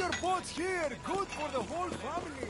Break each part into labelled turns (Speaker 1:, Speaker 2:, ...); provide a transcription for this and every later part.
Speaker 1: Another boat here! Good for the whole family!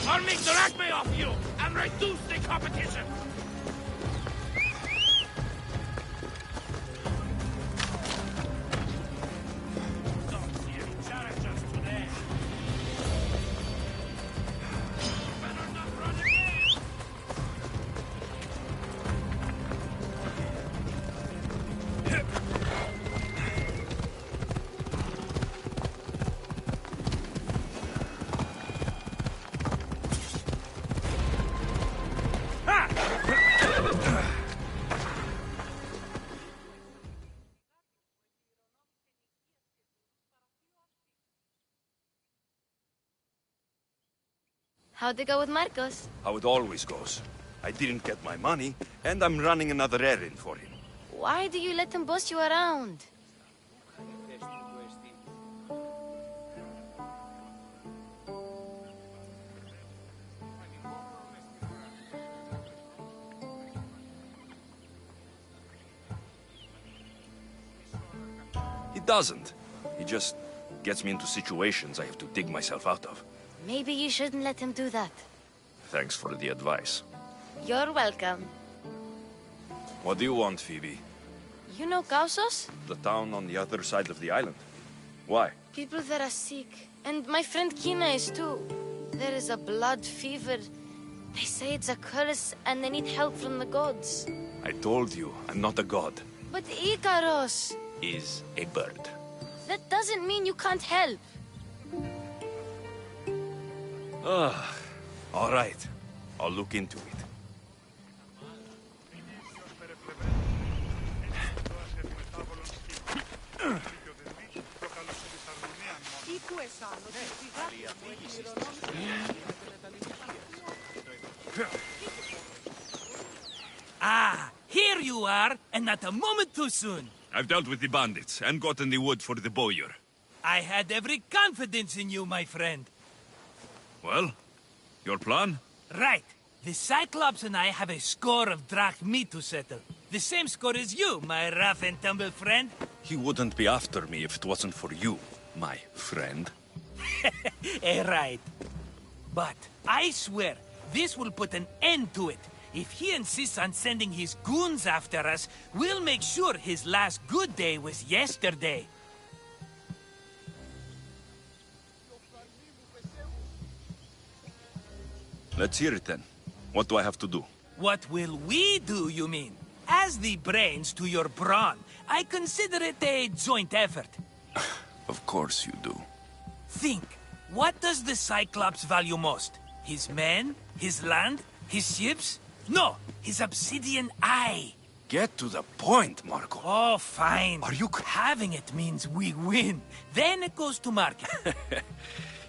Speaker 2: I'll make the acme off you and reduce the competition! Don't see any challenges today.
Speaker 3: How'd it go with Marcos?
Speaker 4: How it always goes. I didn't get my money, and I'm running another errand for him.
Speaker 3: Why do you let him boss you around?
Speaker 4: He doesn't. He just gets me into situations I have to dig myself out of.
Speaker 3: Maybe you shouldn't let him do that.
Speaker 4: Thanks for the advice.
Speaker 3: You're welcome.
Speaker 4: What do you want, Phoebe?
Speaker 3: You know Kausos?
Speaker 4: The town on the other side of the island. Why?
Speaker 3: People that are sick. And my friend Kina is too. There is a blood fever. They say it's a curse and they need help from the gods.
Speaker 4: I told you, I'm not a god.
Speaker 3: But Ikaros!
Speaker 4: Is a bird.
Speaker 3: That doesn't mean you can't help.
Speaker 4: All right. I'll look into it.
Speaker 5: Ah, here you are, and not a moment too soon.
Speaker 4: I've dealt with the bandits and gotten the wood for the bowyer.
Speaker 5: I had every confidence in you, my friend.
Speaker 4: Well, your plan?
Speaker 5: Right. The Cyclops and I have a score of drachmi to settle. The same score as you, my rough and tumble friend.
Speaker 4: He wouldn't be after me if it wasn't for you, my friend.
Speaker 5: Right. But I swear, this will put an end to it. If he insists on sending his goons after us, we'll make sure his last good day was yesterday.
Speaker 4: Let's hear it then. What do I have to do?
Speaker 5: What will we do, you mean? As the brains to your brawn, I consider it a joint effort.
Speaker 4: Of course you do.
Speaker 5: Think, what does the Cyclops value most? His men? His land? His ships? No, his obsidian eye.
Speaker 4: Get to the point, Marco.
Speaker 5: Oh, fine.
Speaker 4: Are you...
Speaker 5: Having it means we win. Then it goes to market.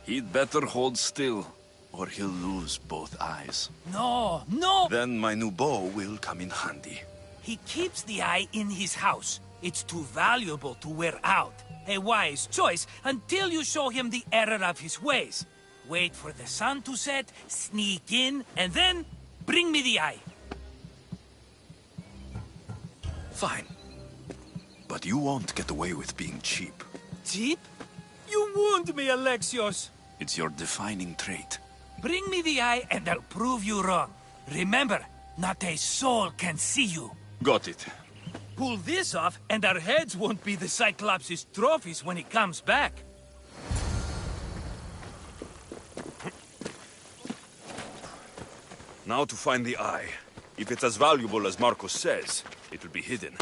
Speaker 4: He'd better hold still, or he'll lose both eyes.
Speaker 5: No, no!
Speaker 4: Then my new bow will come in handy.
Speaker 5: He keeps the eye in his house. It's too valuable to wear out. A wise choice until you show him the error of his ways. Wait for the sun to set, sneak in, and then bring me the eye.
Speaker 4: Fine. But you won't get away with being cheap.
Speaker 5: Cheap? You wound me, Alexios.
Speaker 4: It's your defining trait.
Speaker 5: Bring me the eye and I'll prove you wrong. Remember, not a soul can see you.
Speaker 4: Got it.
Speaker 5: Pull this off and our heads won't be the Cyclops' trophies when he comes back.
Speaker 4: Now to find the eye. If it's as valuable as Marcos says, it will be hidden.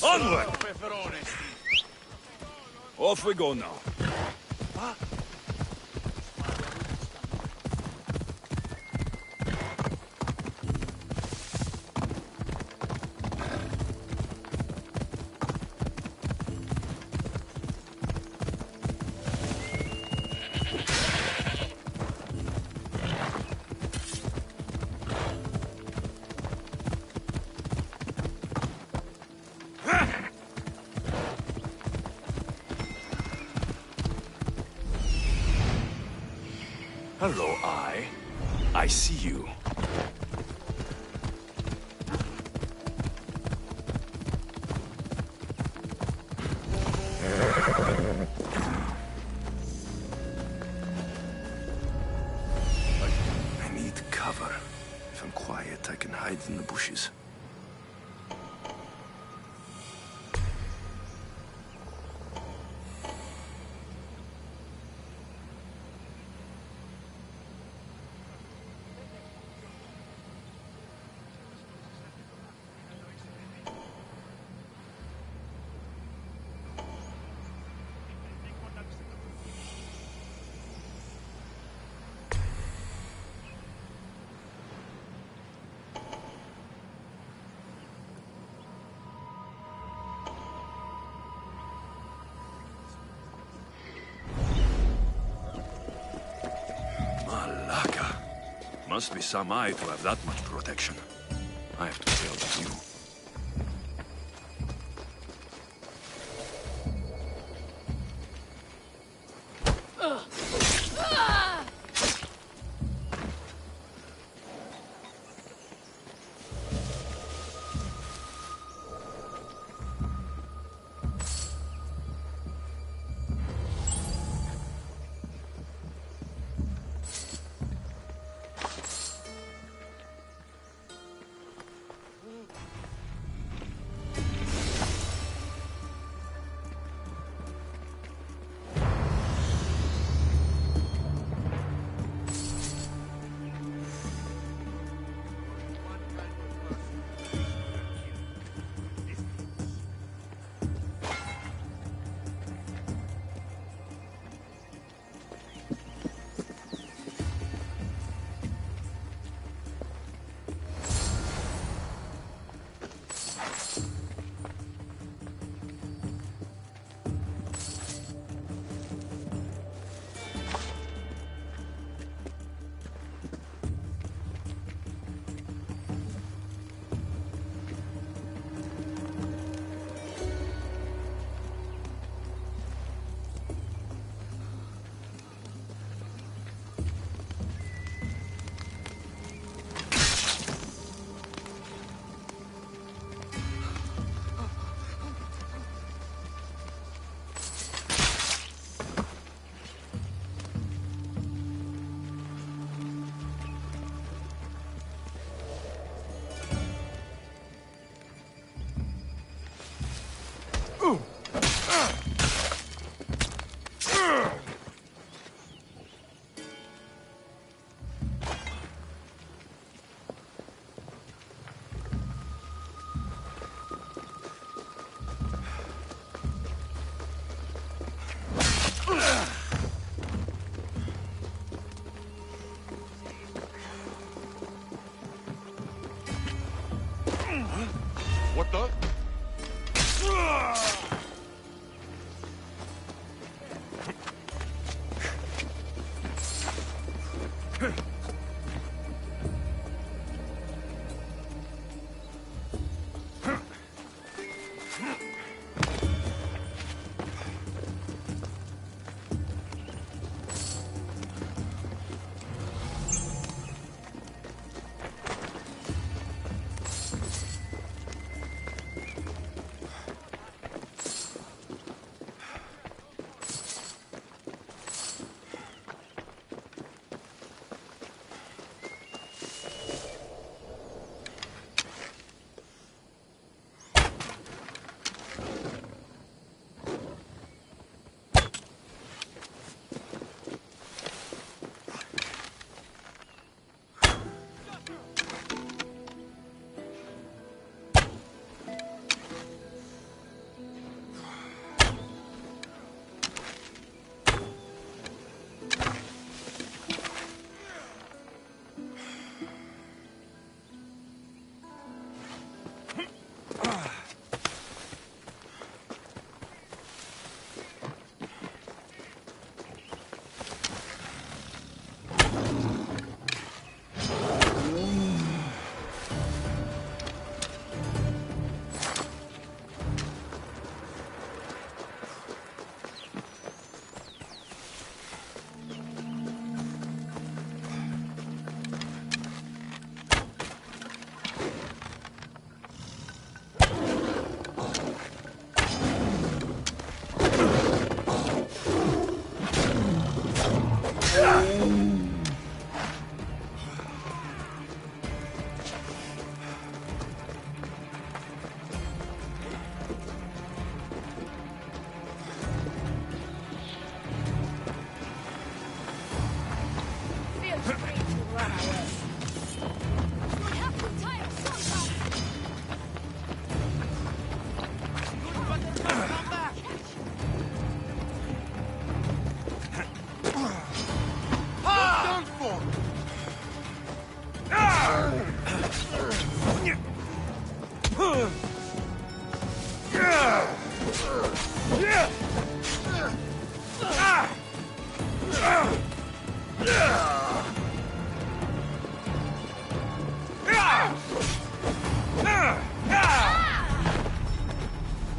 Speaker 4: Onward! Off we go now. Hello, I see you. I need cover. If I'm quiet, I can hide in the bushes. Must be some eye to have that much protection. I have to tell you.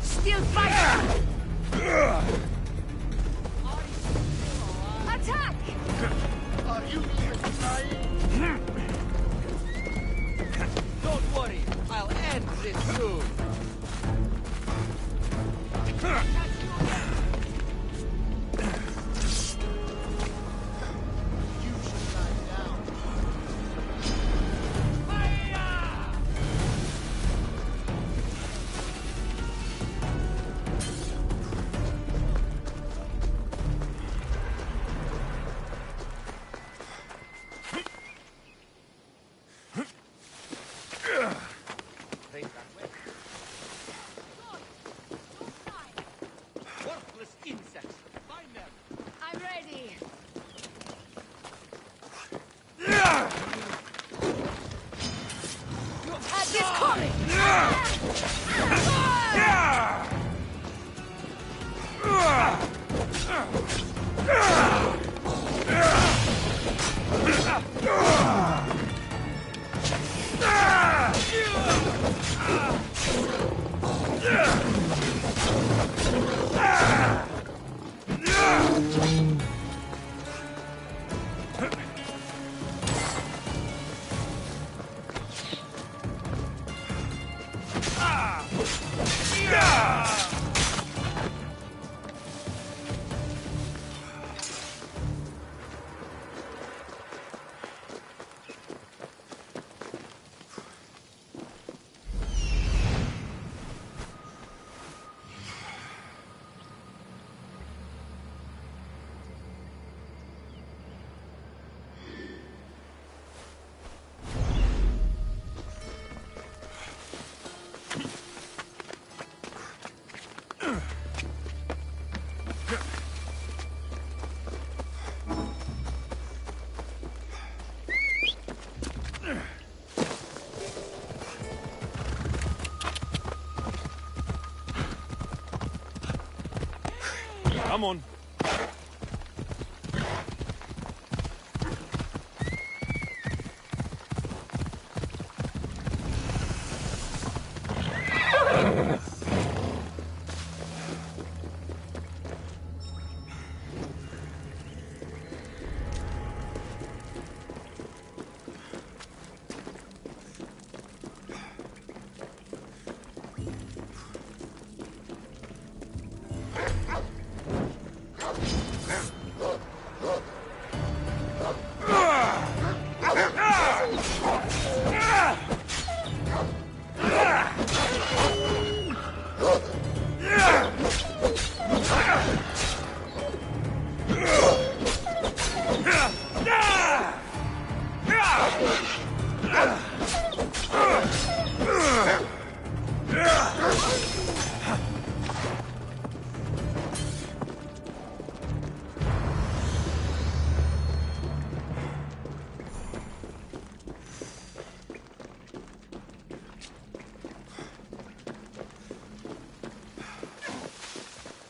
Speaker 3: Still fighting! Attack!
Speaker 1: Are you even trying? Don't worry, I'll end this soon. You should lie down. Worthless insects. Find them.
Speaker 3: I'm ready. Have this coming!
Speaker 4: Come on.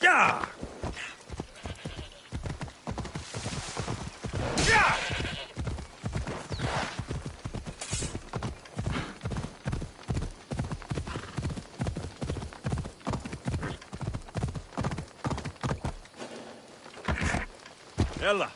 Speaker 4: Yeah! Ella.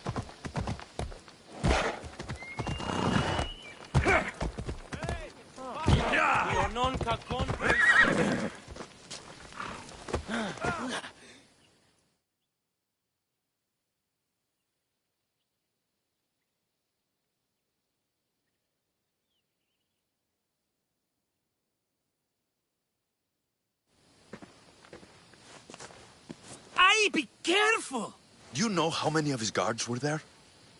Speaker 5: Aye, be careful!
Speaker 4: Do you know how many of his guards were there?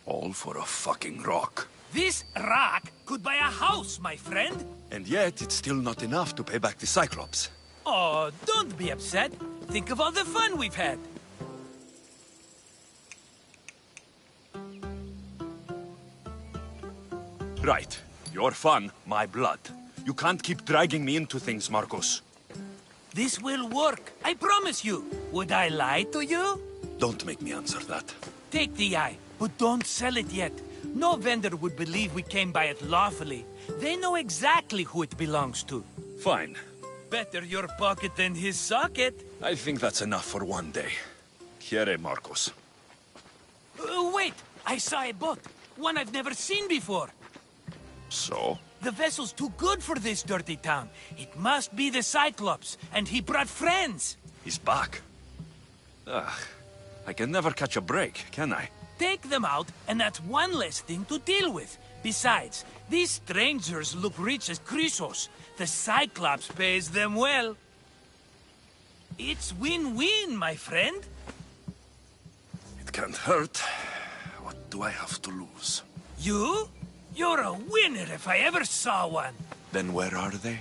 Speaker 4: All for a fucking rock.
Speaker 5: This rock could buy a house, my friend.
Speaker 4: And yet, it's still not enough to pay back the Cyclops.
Speaker 5: Oh, don't be upset. Think of all the fun we've had.
Speaker 4: Right. Your fun, my blood. You can't keep dragging me into things, Marcos.
Speaker 5: This will work, I promise you. Would I lie to you?
Speaker 4: Don't make me answer that.
Speaker 5: Take the eye, but don't sell it yet. No vendor would believe we came by it lawfully. They know exactly who it belongs to.
Speaker 4: Fine.
Speaker 5: Better your pocket than his socket.
Speaker 4: I think that's enough for one day. Here, Marcos.
Speaker 5: Wait! I saw a boat. One I've never seen before.
Speaker 4: So?
Speaker 5: The vessel's too good for this dirty town. It must be the Cyclops, and he brought friends.
Speaker 4: He's back. Ugh. I can never catch a break, can I?
Speaker 5: Take them out, and that's one less thing to deal with. Besides, these strangers look rich as Chrysos. The Cyclops pays them well. It's win-win, my friend.
Speaker 4: It can't hurt. What do I have to lose?
Speaker 5: You? You're a winner if I ever saw one.
Speaker 4: Then where are they?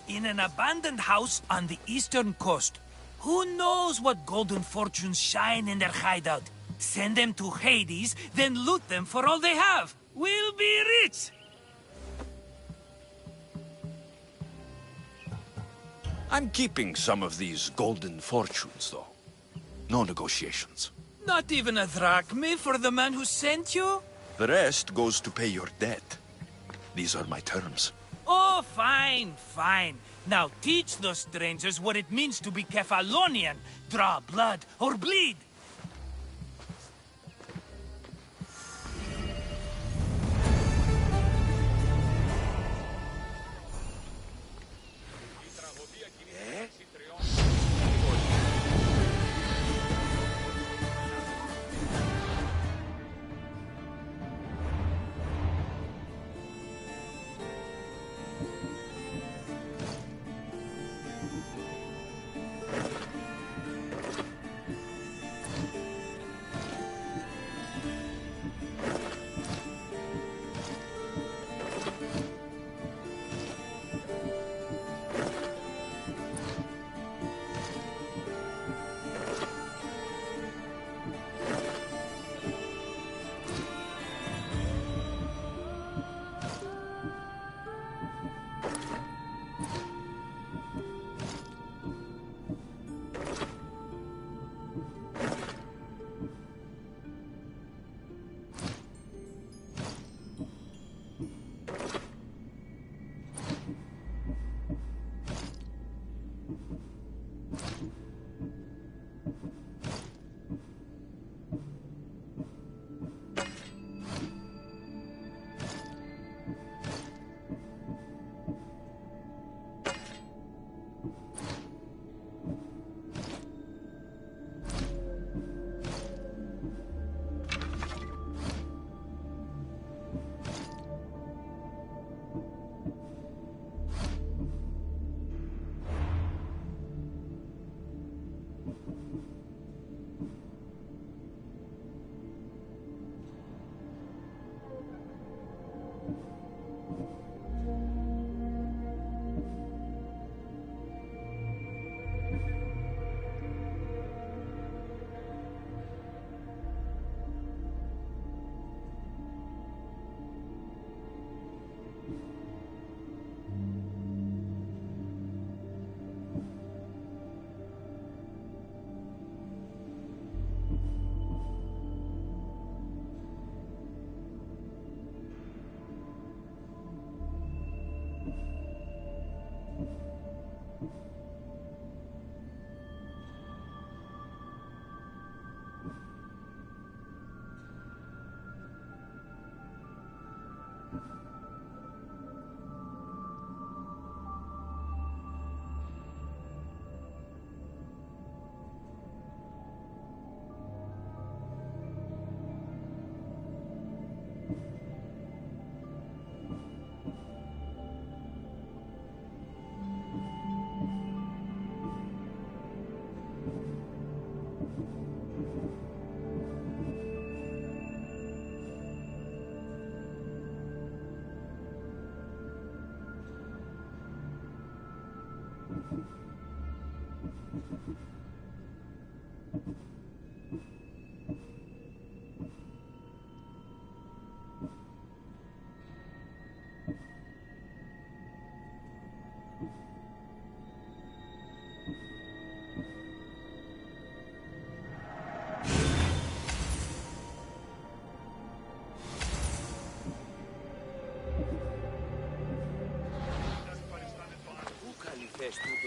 Speaker 5: In an abandoned house on the eastern coast. Who knows what golden fortunes shine in their hideout? Send them to Hades, then loot them for all they have. We'll be rich!
Speaker 4: I'm keeping some of these golden fortunes, though. No negotiations.
Speaker 5: Not even a drachma for the man who sent you?
Speaker 4: The rest goes to pay your debt. These are my terms.
Speaker 5: Oh, fine, fine. Now teach those strangers what it means to be Kephalonian. Draw blood or bleed.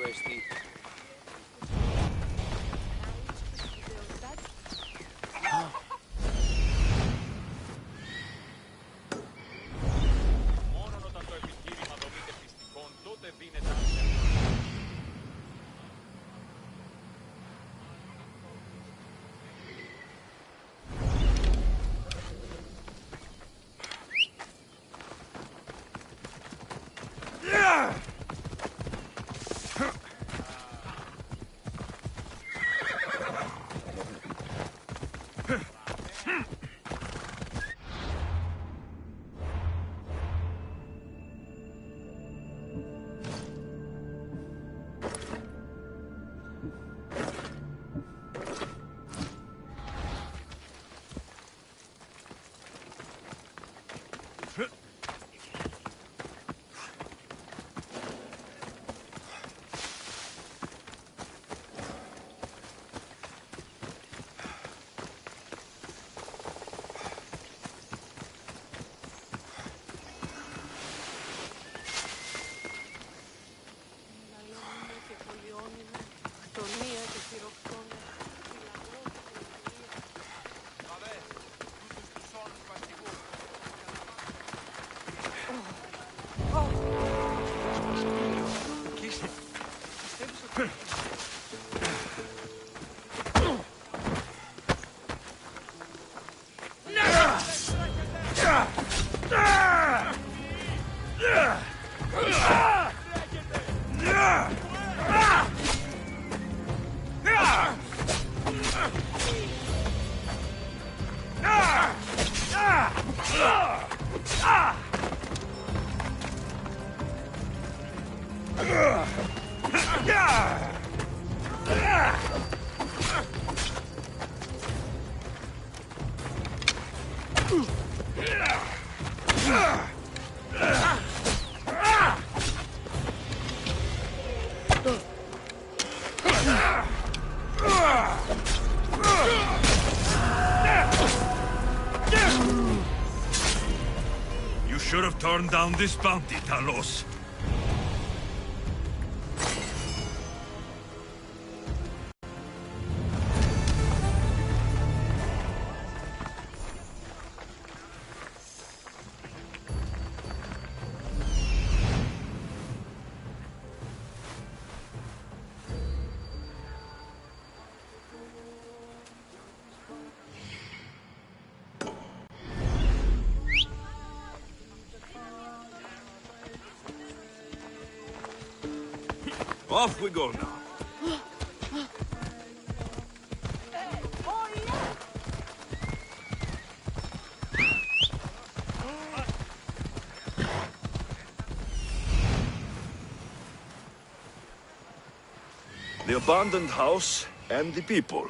Speaker 1: εστί.
Speaker 2: Μόνον όταν το επιχείρημα δομείται πιστικών, τότε δίνεται άδεια.
Speaker 4: You should have turned down this bounty, Talos. Off we go now. The abandoned house and the people.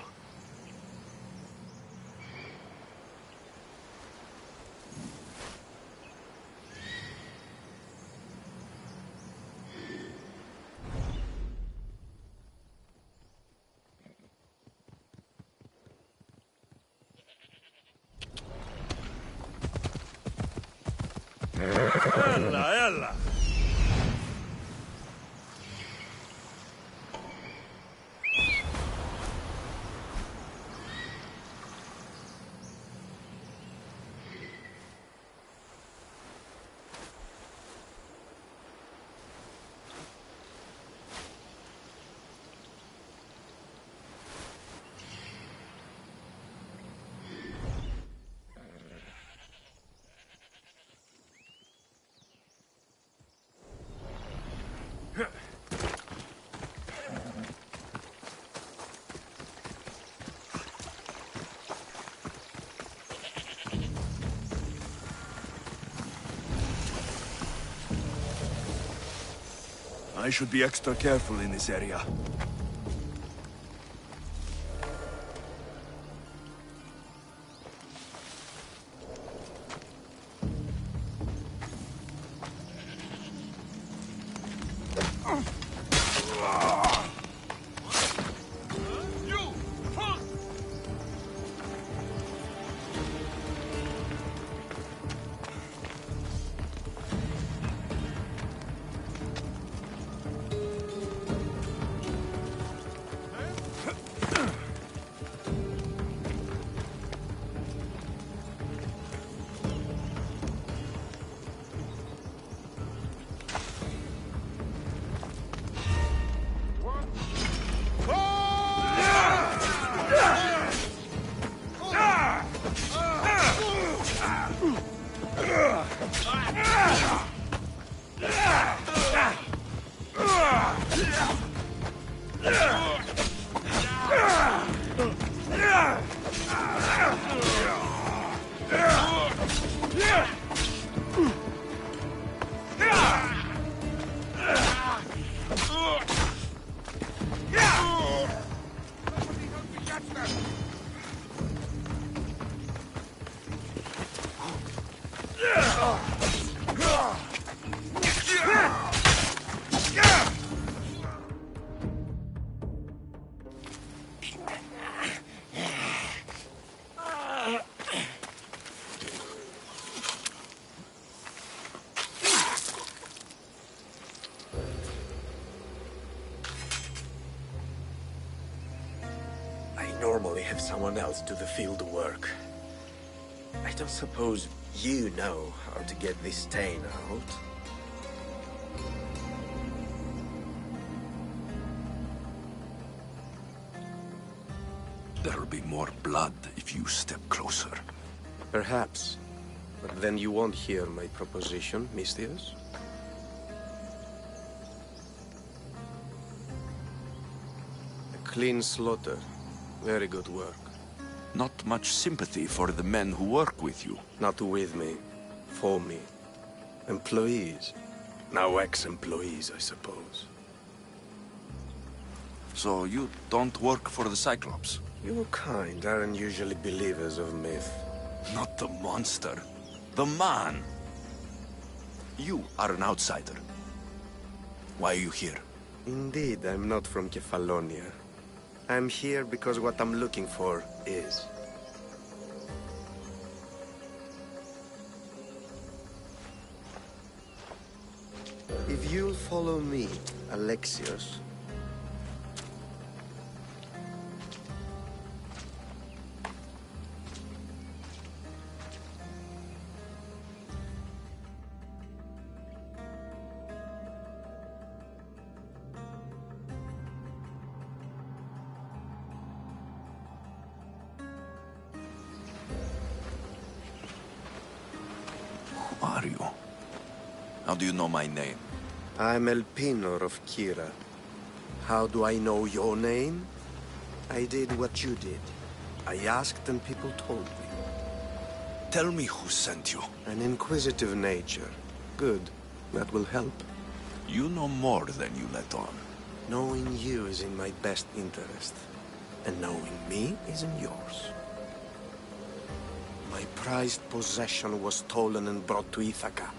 Speaker 4: Έλα, έλα. I should be extra careful in this area.
Speaker 6: I normally have someone else do the field work. I don't suppose you know how to get this stain out.
Speaker 4: There'll be more blood if you step closer.
Speaker 6: Perhaps. But then you won't hear my proposition, Mistius. A clean slaughter. Very good work.
Speaker 4: Not much sympathy for the men who work with you.
Speaker 6: Not with me. For me. Employees. Now ex-employees, I suppose.
Speaker 4: So you don't work for the Cyclops?
Speaker 6: Your kind aren't usually believers of myth.
Speaker 4: Not the monster. The man. You are an outsider. Why are you here?
Speaker 6: Indeed, I'm not from Kefalonia. I'm here because what I'm looking for is. If you'll follow me, Alexios.
Speaker 4: Who are you? How do you know my name?
Speaker 6: I'm Elpinor of Kira. How do I know your name? I did what you did. I asked and people told me.
Speaker 4: Tell me who sent you.
Speaker 6: An inquisitive nature. Good. That will help.
Speaker 4: You know more than you let on.
Speaker 6: Knowing you is in my best interest. And knowing me is in yours. My prized possession was stolen and brought to Ithaca.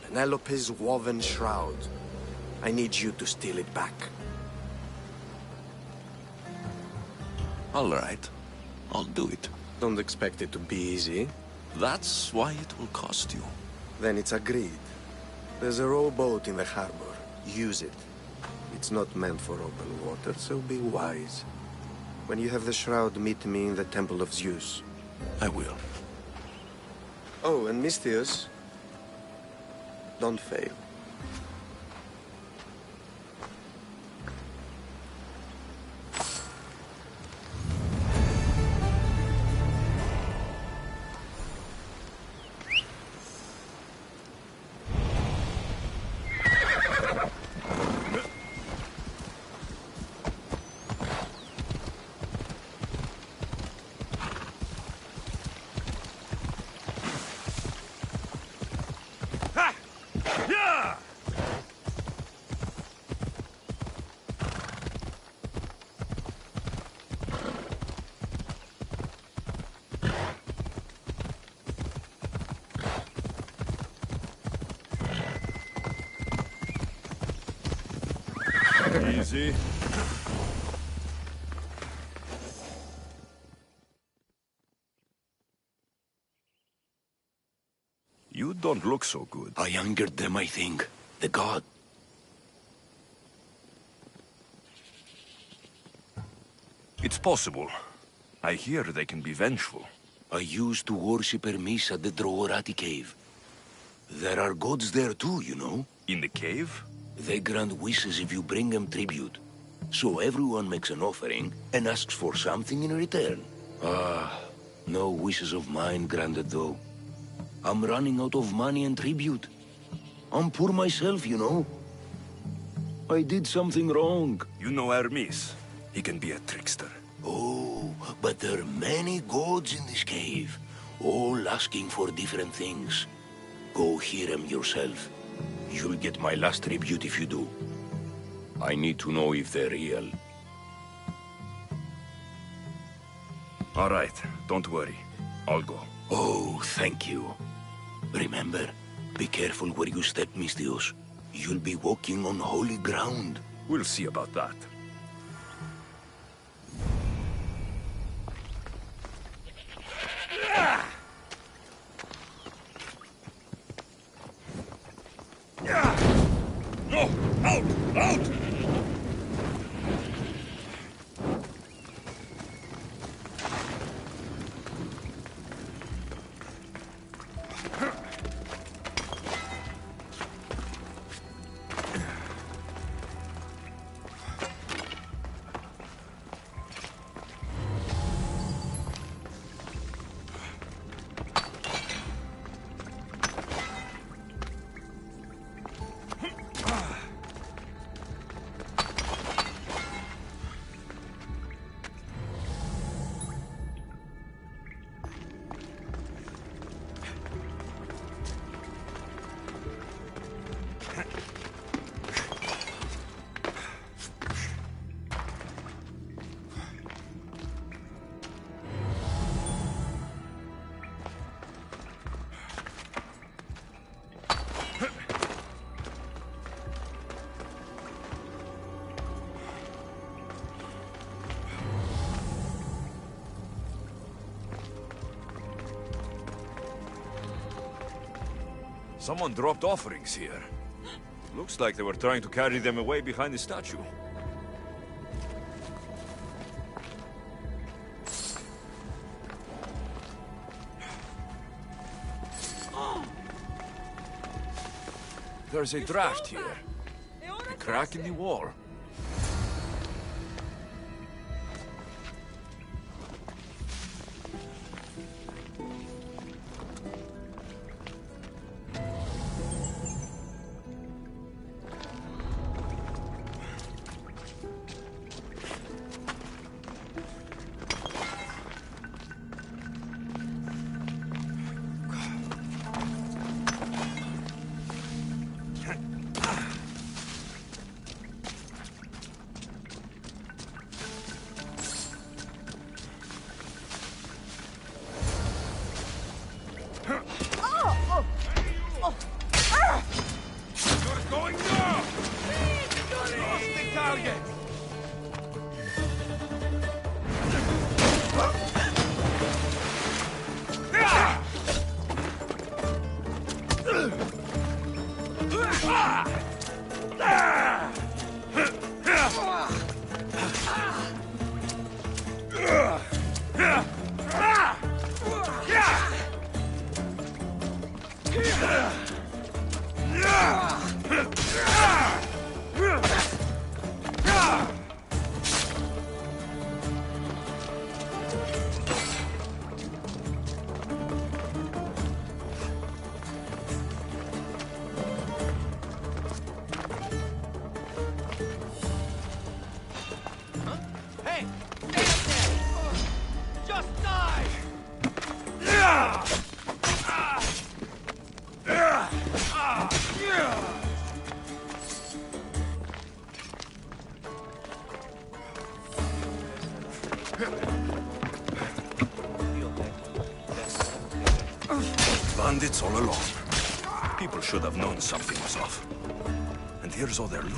Speaker 6: Penelope's woven shroud. I need you to steal it back.
Speaker 4: All right. I'll do it.
Speaker 6: Don't expect it to be easy.
Speaker 4: That's why it will cost you.
Speaker 6: Then it's agreed. There's a rowboat in the harbor. Use it. It's not meant for open water, so be wise. When you have the shroud, meet me in the Temple of Zeus.
Speaker 4: I will.
Speaker 6: Oh, and Mistius, don't fail.
Speaker 4: Easy. You don't look so good.
Speaker 2: I angered them, I think. The god.
Speaker 4: It's possible. I hear they can be vengeful.
Speaker 2: I used to worship Hermes at the Droorati cave. There are gods there too, you know.
Speaker 4: In the cave?
Speaker 2: They grant wishes if you bring them tribute. So everyone makes an offering and asks for something in return. Ah, no wishes of mine granted though. I'm running out of money and tribute. I'm poor myself, you know. I did something wrong.
Speaker 4: You know Hermes. He can be a trickster.
Speaker 2: Oh, But there are many gods in this cave, all asking for different things. Go hear them yourself. You'll get my last tribute if you do. I need to know if they're real.
Speaker 4: All right, don't worry. I'll go.
Speaker 2: Oh, thank you. Remember, be careful where you step, Mistios. You'll be walking on holy ground.
Speaker 4: We'll see about that.
Speaker 2: No! Out! Out!
Speaker 4: Someone dropped offerings here. Looks like they were trying to carry them away behind the statue. There's a draft here. A crack in the wall.
Speaker 1: Hey! Stay up there! Just die!
Speaker 4: Bandits all along. People should have known something was off. And here's all their loot.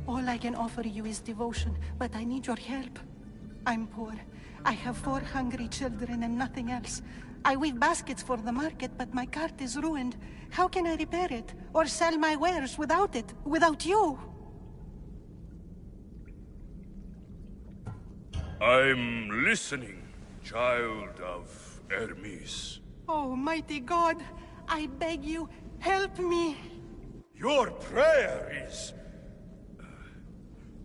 Speaker 7: All I can offer you is devotion, but I need your help. I'm poor. I have 4 hungry children and nothing else. I weave baskets for the market, but my cart is ruined. How can I repair it? Or sell my wares without it? Without you?
Speaker 8: I'm listening, child of Hermes.
Speaker 7: Oh, mighty God, I beg you, help me.
Speaker 8: Your prayer is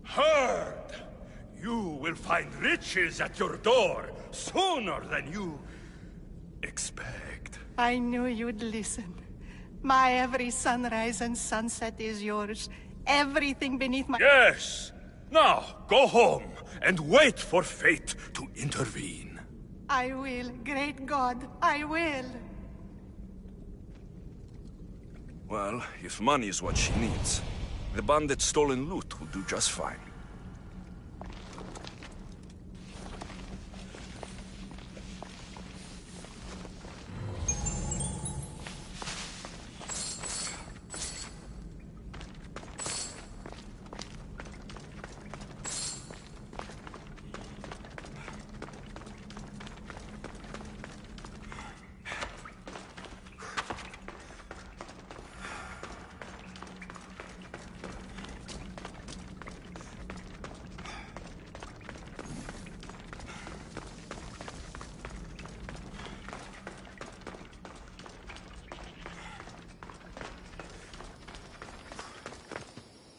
Speaker 8: heard. You will find riches at your door sooner than you expect.
Speaker 7: I knew you'd listen. My every sunrise and sunset is yours. Everything beneath my...
Speaker 8: Yes! Now, go home and wait for fate to intervene.
Speaker 7: I will, great God, I will.
Speaker 4: Well, if money is what she needs, the bandit's stolen loot will do just fine.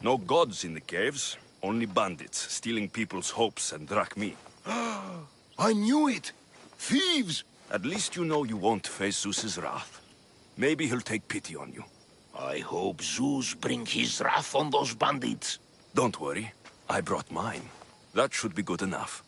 Speaker 4: No gods in the caves, only bandits stealing people's hopes and drachmi.
Speaker 2: I knew it! Thieves!
Speaker 4: At least you know you won't face Zeus's wrath. Maybe he'll take pity on you.
Speaker 2: I hope Zeus bring his wrath on those bandits.
Speaker 4: Don't worry, I brought mine. That should be good enough.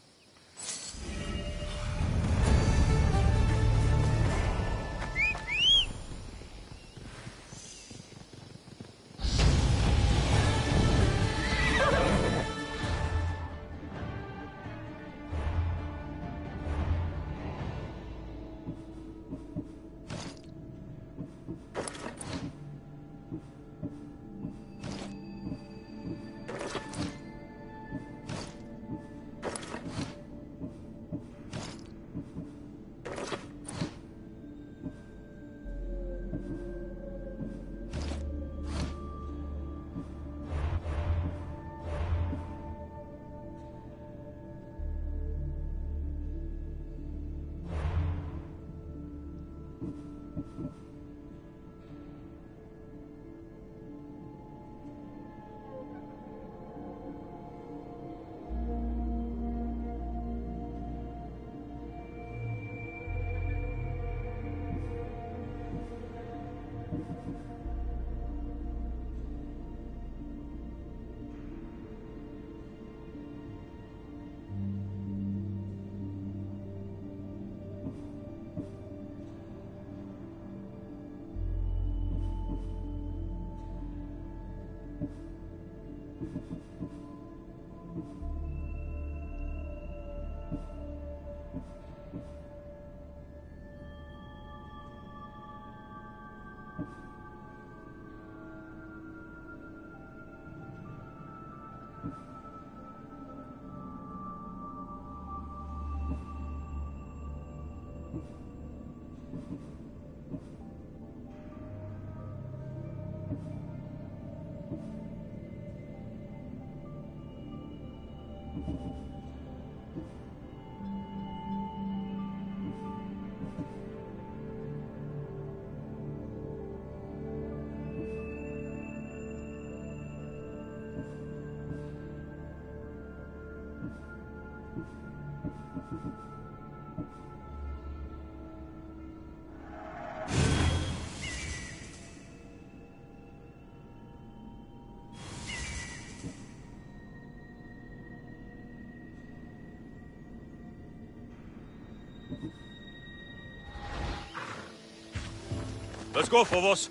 Speaker 8: Let's go, Phobos.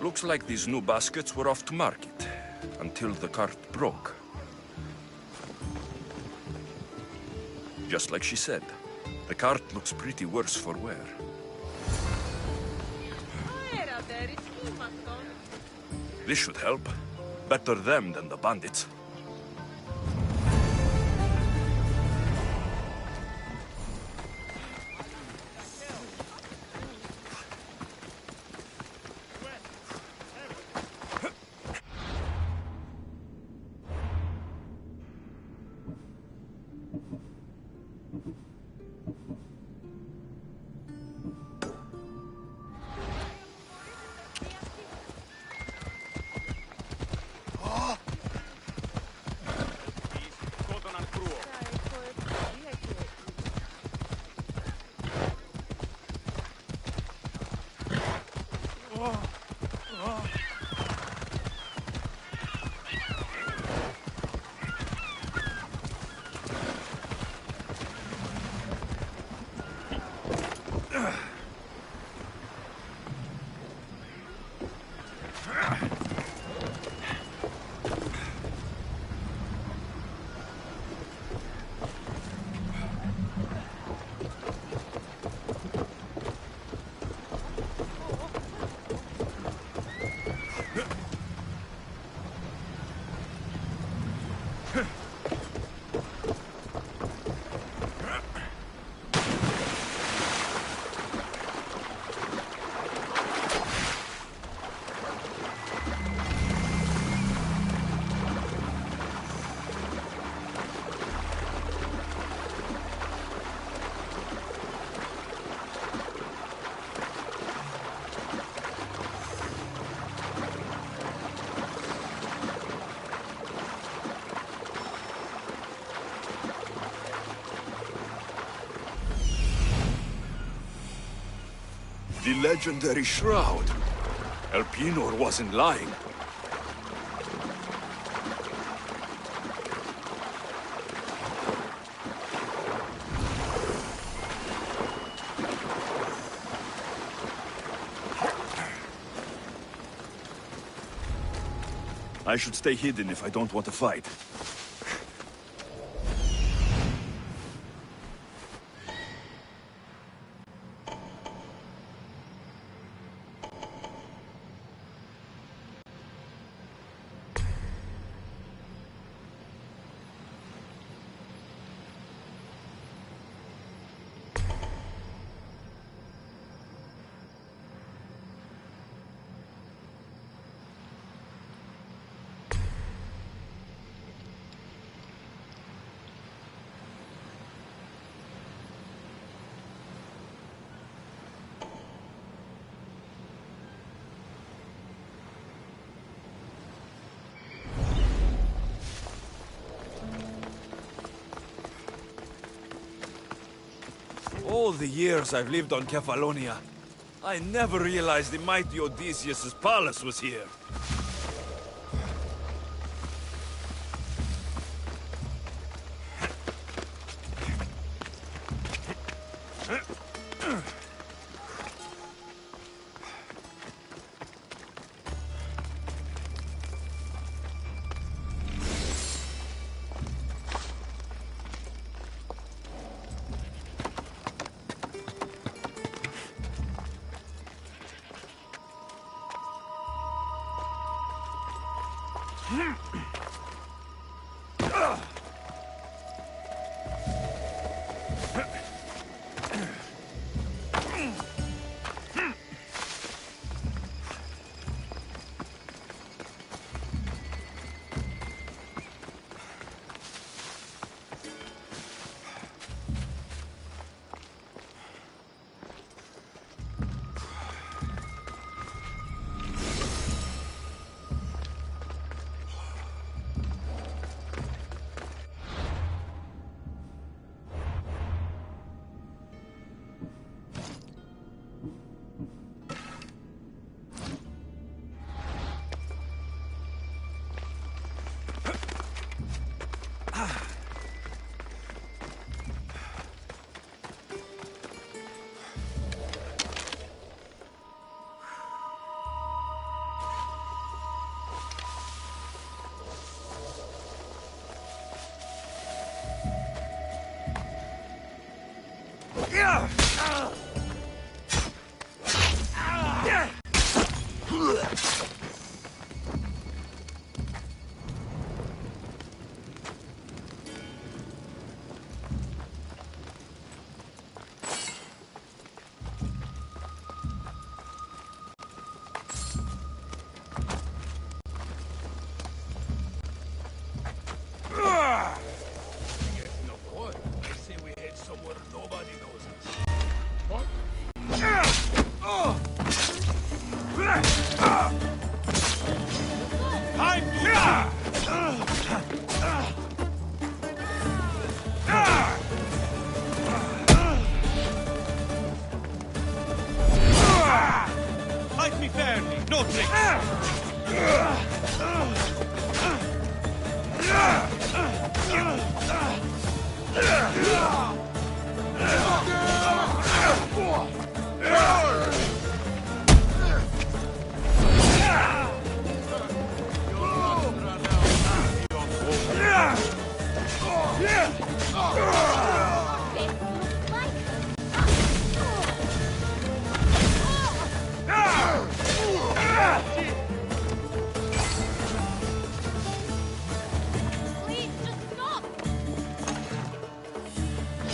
Speaker 4: Looks like these new baskets were off to market, until the cart broke. Just like she said, the cart looks pretty worse for wear.
Speaker 1: Quiet out
Speaker 4: This should help. Better them than the bandits. The legendary shroud. Elpinor wasn't lying. I should stay hidden if I don't want to fight. All the years I've lived on Kefalonia, I never realized the mighty Odysseus' palace was here.
Speaker 8: Time to fight me fairly, no tricks.
Speaker 3: Please, just stop!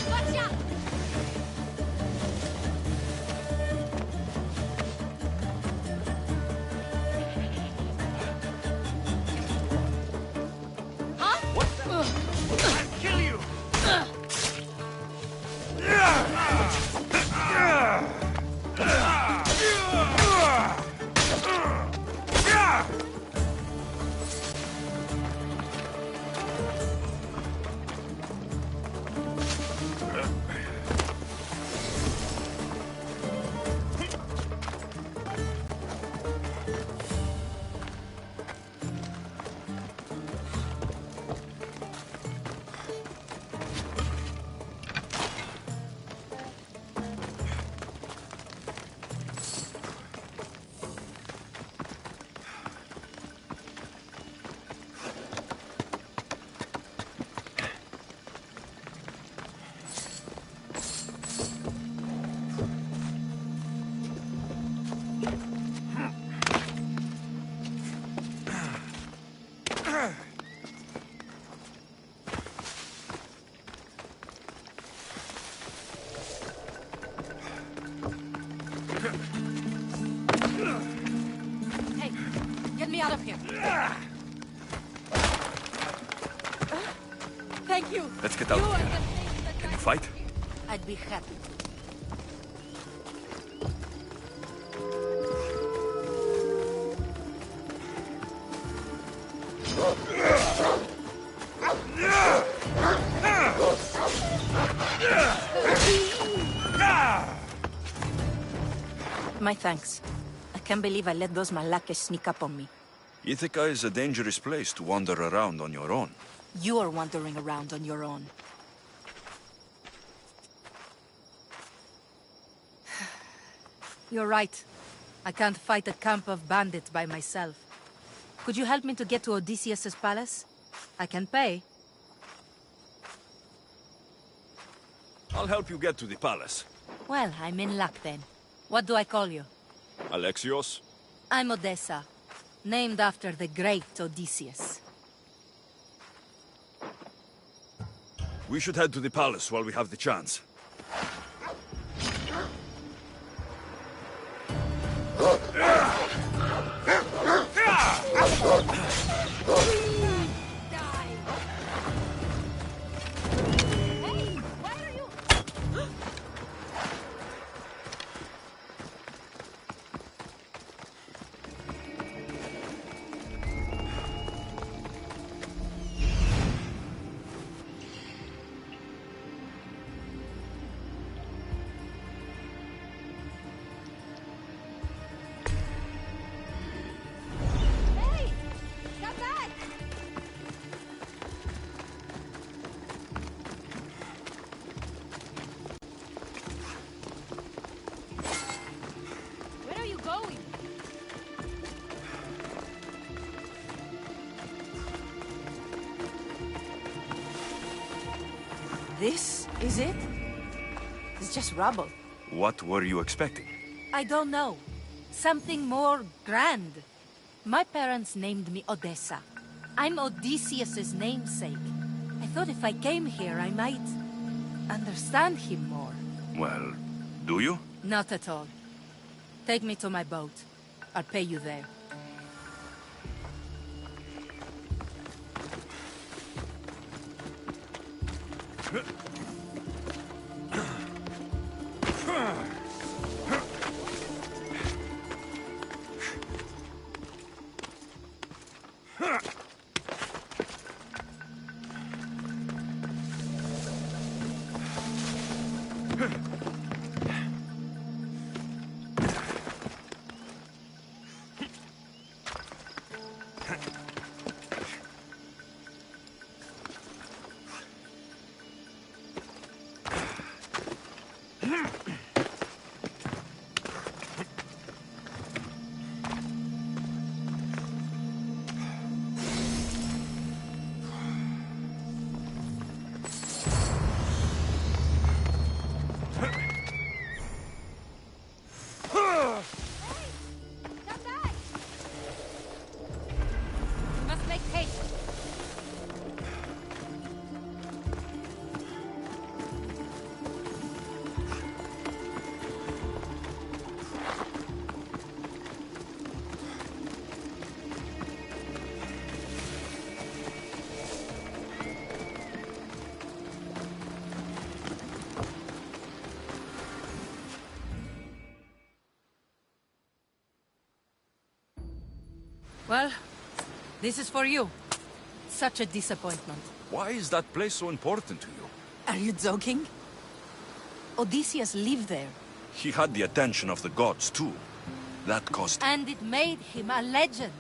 Speaker 3: Gotcha!
Speaker 8: I'll kill you!
Speaker 1: Hey, get me out of here. Thank you.
Speaker 4: Let's get out
Speaker 1: You
Speaker 4: of
Speaker 1: are
Speaker 4: here.
Speaker 1: the thing that
Speaker 4: Can you
Speaker 1: guides
Speaker 4: fight?
Speaker 1: me. I'd be happy to. My thanks. I can't believe I let those Malakas sneak up on me.
Speaker 4: Ithaca is a dangerous place to wander around on your own.
Speaker 1: You are wandering around on your own. You're right. I can't fight a camp of bandits by myself. Could you help me to get to Odysseus's palace? I can pay.
Speaker 4: I'll help you get to the palace.
Speaker 1: Well, I'm in luck then. What do I call you?
Speaker 4: Alexios?
Speaker 1: I'm Odessa, named after the great Odysseus.
Speaker 4: We should head to the palace while we have the chance.
Speaker 1: Hey, why are you... Hey, come back! Where are you going? This is it? It's just rubble.
Speaker 4: What were you expecting?
Speaker 1: I don't know. Something more grand. My parents named me Odessa. I'm Odysseus's namesake. I thought if I came here, I might understand him more.
Speaker 4: Well, do you?
Speaker 1: Not at all. Take me to my boat. I'll pay you there. We must make haste. Well, this is for you. Such a disappointment.
Speaker 4: Why is that place so important to you?
Speaker 1: Are you joking? Odysseus lived there,
Speaker 4: He had the attention of the gods, too. That cost...
Speaker 1: and it made him a legend.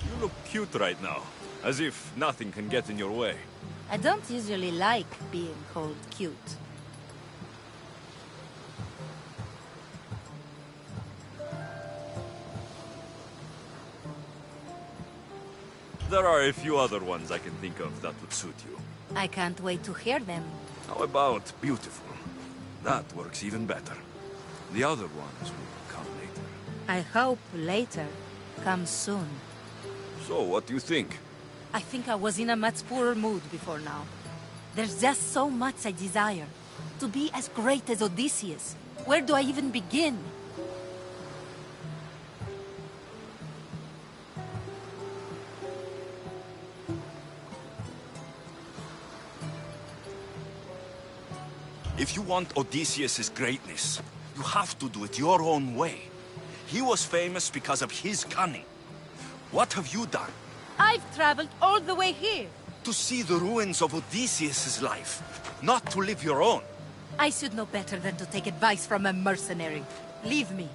Speaker 4: You look cute right now. As if nothing can get in your way.
Speaker 1: I don't usually like being called cute.
Speaker 4: There are a few other ones I can think of that would suit you.
Speaker 1: I can't wait to hear them.
Speaker 4: How about beautiful? That works even better. The other ones will come later.
Speaker 1: I hope later comes soon.
Speaker 4: So, what do you think?
Speaker 1: I think I was in a much poorer mood before now. There's just so much I desire. To be as great as Odysseus. Where do I even begin?
Speaker 4: If you want Odysseus' greatness, you have to do it your own way. He was famous because of his cunning. What have you done?
Speaker 1: I've traveled all the way here.
Speaker 4: To see the ruins of Odysseus' life, not to live your own.
Speaker 1: I should know better than to take advice from a mercenary. Leave me.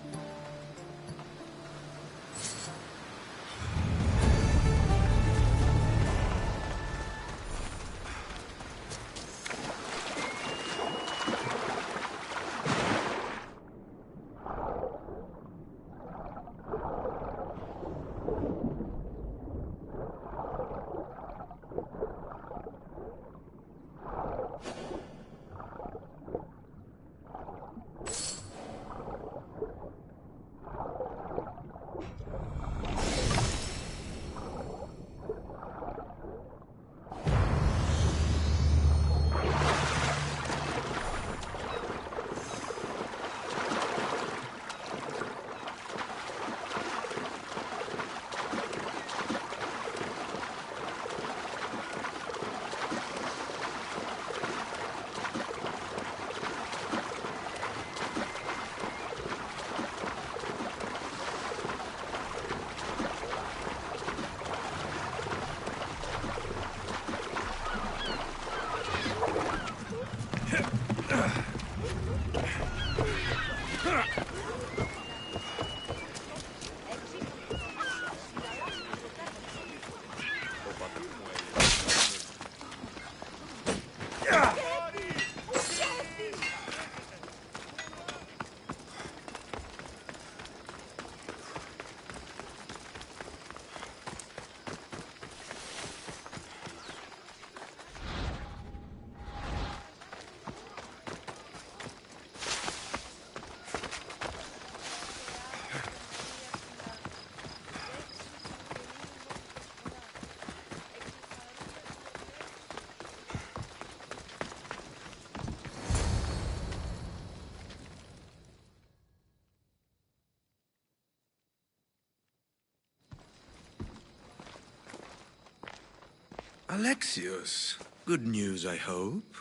Speaker 6: Alexios. Good news, I hope.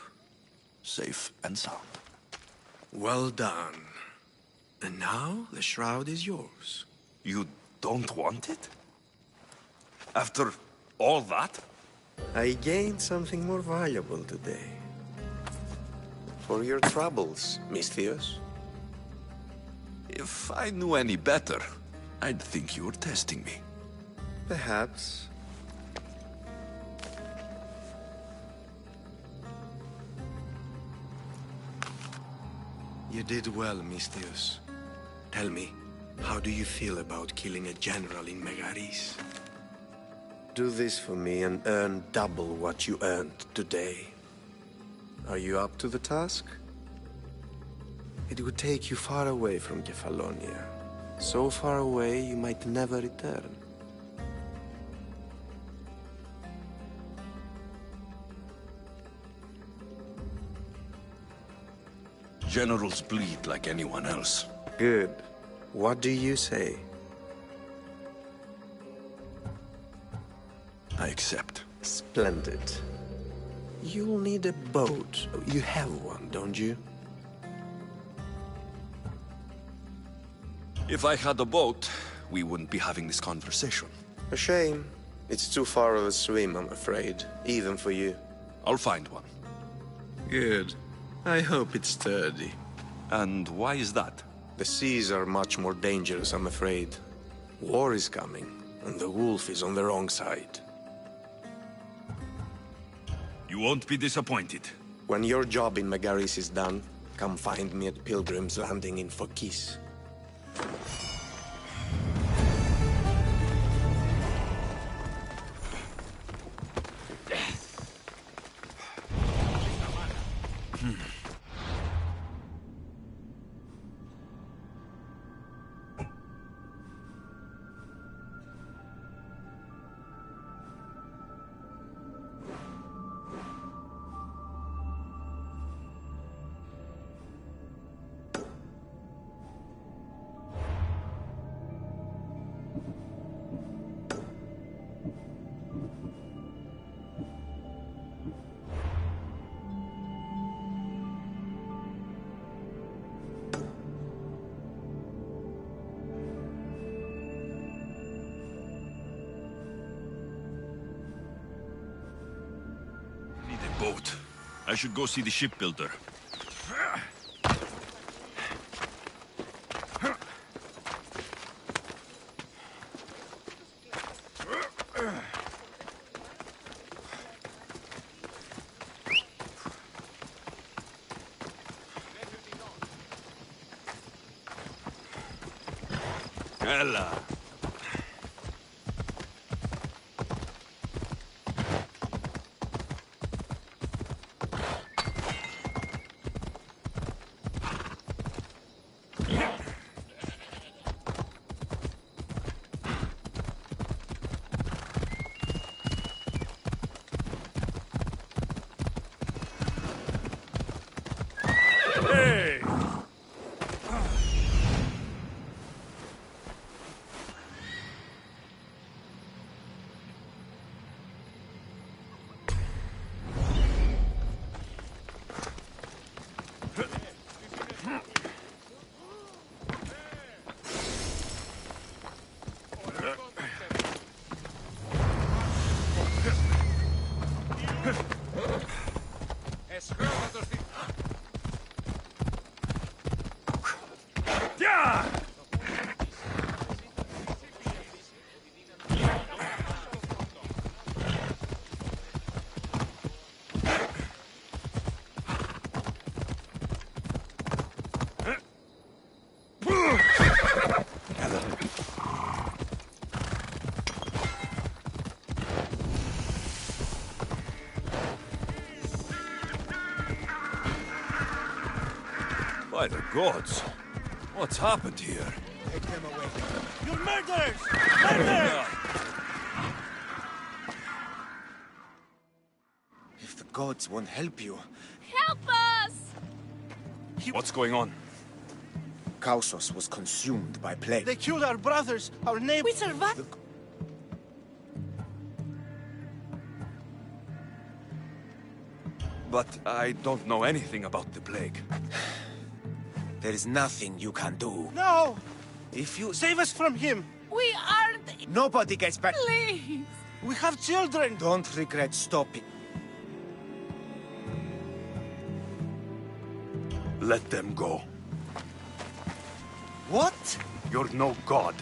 Speaker 4: Safe and sound.
Speaker 6: Well done. And now the shroud is yours.
Speaker 4: You don't want it? After all that?
Speaker 6: I gained something more valuable today. For your troubles, Misthios.
Speaker 4: If I knew any better, I'd think you were testing me.
Speaker 6: Perhaps. You did well, Misthios. Tell me, how do you feel about killing a general in Megaris? Do this for me and earn double what you earned today. Are you up to the task? It would take you far away from Kefalonia. So far away you might never return.
Speaker 4: Generals bleed like anyone else.
Speaker 6: Good. What do you say?
Speaker 4: I accept.
Speaker 6: Splendid. You'll need a boat. You have one, don't you?
Speaker 4: If I had a boat, we wouldn't be having this conversation.
Speaker 6: A shame. It's too far of a swim, I'm afraid. Even for you.
Speaker 4: I'll find one.
Speaker 6: Good. I hope it's sturdy.
Speaker 4: And why is that?
Speaker 6: The seas are much more dangerous, I'm afraid. War is coming, and the wolf is on the wrong side.
Speaker 4: You won't be disappointed.
Speaker 6: When your job in Megaris is done, come find me at Pilgrim's Landing in Phokis.
Speaker 4: Boat. I should go see the shipbuilder. Ella.
Speaker 8: Hey! Yeah!
Speaker 4: By the gods! What's happened here?
Speaker 5: You're murderers! Murder!
Speaker 9: If the gods won't help you,
Speaker 3: Help us!
Speaker 4: What's going on?
Speaker 9: Kausos was consumed by plague.
Speaker 5: They killed our brothers, our neighbors.
Speaker 1: We survived.
Speaker 4: But I don't know anything about the plague.
Speaker 9: There is nothing you can do.
Speaker 6: No!
Speaker 9: If you...
Speaker 6: Save us from him!
Speaker 1: We aren't...
Speaker 9: Nobody gets back.
Speaker 1: Please!
Speaker 6: We have children!
Speaker 9: Don't regret stopping.
Speaker 8: Let them go.
Speaker 9: What?
Speaker 8: You're no god.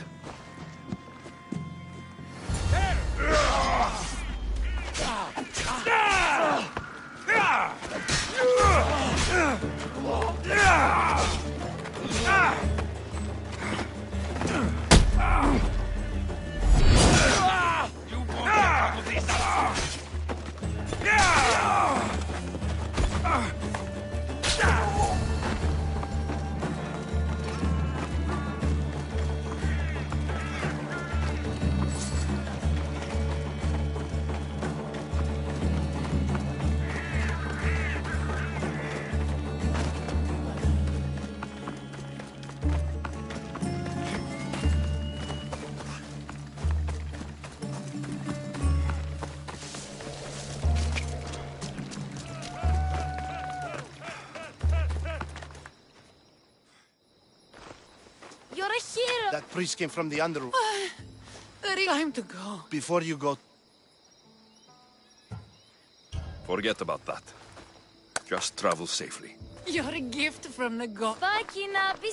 Speaker 3: You're a hero!
Speaker 6: That priest came from the underworld.
Speaker 1: Time to go.
Speaker 6: Before you go,
Speaker 4: Forget about that. Just travel safely.
Speaker 1: You're a gift from the god.
Speaker 3: Bye, Kina. Be...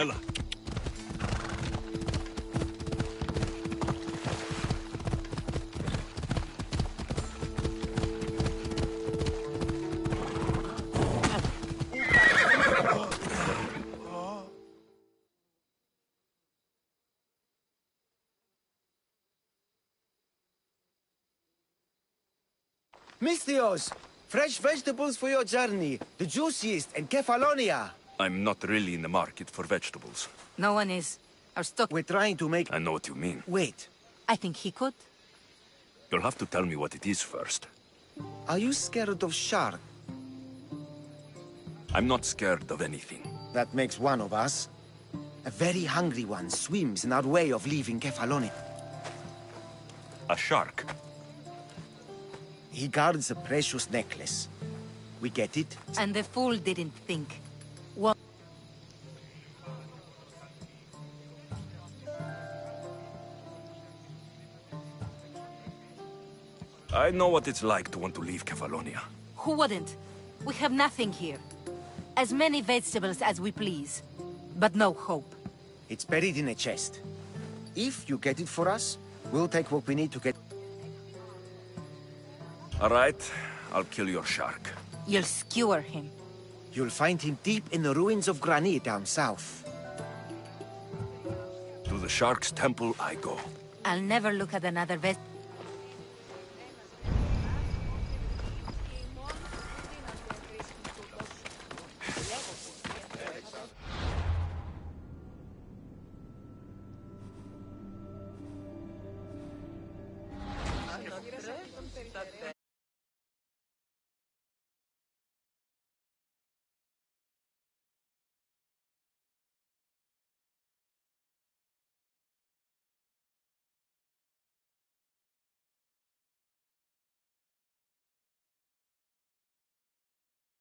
Speaker 4: Ella.
Speaker 9: Misthios! Fresh vegetables for your journey. The juiciest in Kefalonia.
Speaker 4: I'm not really in the market for vegetables.
Speaker 1: No one is. Our stock...
Speaker 9: We're trying to make...
Speaker 4: I know what you mean.
Speaker 9: Wait.
Speaker 1: I think he could.
Speaker 4: You'll have to tell me what it is first.
Speaker 9: Are you scared of shark?
Speaker 4: I'm not scared of anything.
Speaker 9: That makes one of us. A very hungry one swims in our way of leaving Kefalonia.
Speaker 4: A shark?
Speaker 9: He guards a precious necklace. We get it?
Speaker 1: And the fool didn't think. What?
Speaker 4: I know what it's like to want to leave Kefalonia.
Speaker 1: Who wouldn't? We have nothing here. As many vegetables as we please. But no hope.
Speaker 9: It's buried in a chest. If you get it for us, we'll take what we need to get...
Speaker 4: All right, I'll kill your shark.
Speaker 1: You'll skewer him.
Speaker 9: You'll find him deep in the ruins of Granit down south.
Speaker 4: To the shark's temple I go.
Speaker 1: I'll never look at another